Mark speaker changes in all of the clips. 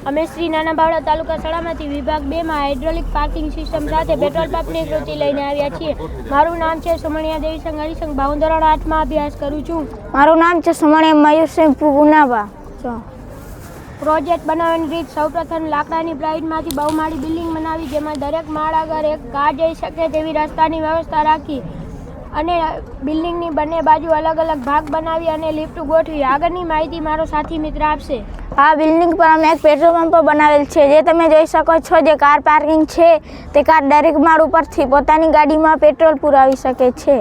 Speaker 1: અમે શ્રી નાના બાવળા તાલુકા સળામાંથી વિભાગ 2 માં હાઇડ્રોલિક પાર્કિંગ સિસ્ટમ સાથે પેટ્રોલ પંપની કૃતિ લઈને આવ્યા છીએ। મારું નામ છે સુમણિયા દેવીસંગ હરિસંગ, ભાવન ધોરણ 8 માં અભ્યાસ કરું છું।
Speaker 2: મારું નામ છે સુમણિયા મયુરસિંહ પુનાવા।
Speaker 1: પ્રોજેક્ટ બનાવવાની રીત: સૌપ્રથમ લાકડાની પ્લાયવુડમાંથી બહુમાળી બિલ્ડિંગ બનાવી, જેમાં દરેક માળ આગળ એક કાર જઈ શકે તેવી રસ્તાની વ્યવસ્થા રાખી અને બિલ્ડિંગની બંને બાજુ અલગ અલગ ભાગ બનાવી અને લિફ્ટ ગોઠવી। આગળની માહિતી મારો સાથી મિત્ર આપશે।
Speaker 2: આ બિલ્ડિંગ પર અમે એક પેટ્રોલ પંપ બનાવેલ છે, જે તમે જોઈ શકો છો। જે કાર પાર્કિંગ છે તે કાર દરેક માળ ઉપરથી પોતાની ગાડીમાં પેટ્રોલ પુરાવી શકે છે।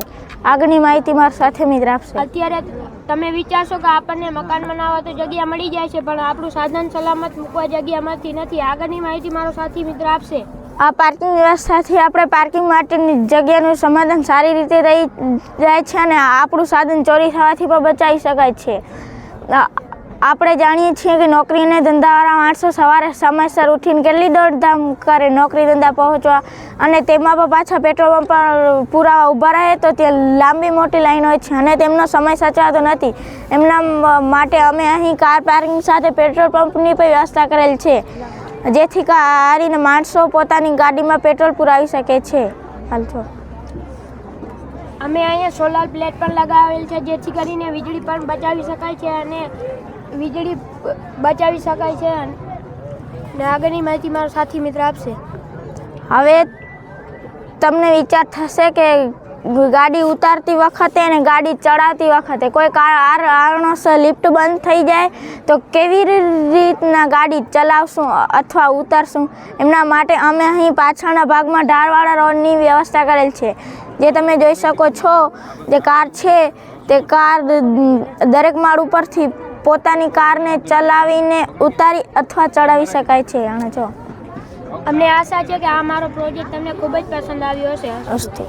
Speaker 2: આગળની માહિતી મારો સાથી મિત્ર આપશે।
Speaker 1: અત્યારે તમે વિચારશો કે આપણને મકાન બનાવવા તો જગ્યા મળી જાય છે, પણ આપણું સાધન સલામત મૂકવા જગ્યા મળતી નથી। આગળની માહિતી મારો સાથી મિત્ર આપશે।
Speaker 2: આ પાર્કિંગ વ્યવસ્થાથી આપણે પાર્કિંગ માટેની જગ્યાનું સમાધાન સારી રીતે રહી જાય છે અને આપણું સાધન ચોરી થવાથી પણ બચાવી શકાય છે। આપણે જાણીએ છીએ કે નોકરી અને ધંધાવાળા માણસો સવારે સમયસર ઉઠીને કેટલી દોડધામ કરે નોકરી ધંધા પહોંચવા, અને તેમાં પણ પાછા પેટ્રોલ પંપ પર પુરાવા ઊભા રહે તો ત્યાં લાંબી મોટી લાઈન હોય છે અને તેમનો સમય સચવાતો નથી। એમના માટે અમે અહીં કાર પાર્કિંગ સાથે પેટ્રોલ પંપની પણ વ્યવસ્થા કરેલ છે, જેથી કારીને માણસો પોતાની ગાડીમાં પેટ્રોલ પુરાવી શકે છે। હાલજો
Speaker 1: અમે અહીંયા સોલાર પ્લેટ પણ લગાવેલ છે, જેથી કરીને વીજળી પણ બચાવી શકાય છે અને વીજળી બચાવી શકાય છે। અને આગળની માહિતી મારો સાથી મિત્ર આપશે।
Speaker 2: હવે તમને વિચાર થશે કે ગાડી ઉતારતી વખતે અને ગાડી ચડાવતી વખતે કોઈ કારણોસર લિફ્ટ બંધ થઈ જાય તો કેવી રીતના ગાડી ચલાવશું અથવા ઉતારશું। એમના માટે અમે અહીં પાછળના ભાગમાં ઢાળવાળા રોડની વ્યવસ્થા કરેલ છે, જે તમે જોઈ શકો છો। જે કાર છે તે કાર દરેક માળ ઉપરથી પોતાની કારને ચલાવીને ઉતારી અથવા ચડાવી શકાય છે। અને જો
Speaker 1: અમને આશા છે કે આ મારો પ્રોજેક્ટ તમને ખૂબ જ પસંદ આવ્યો હશે।
Speaker 2: અસ્તુ।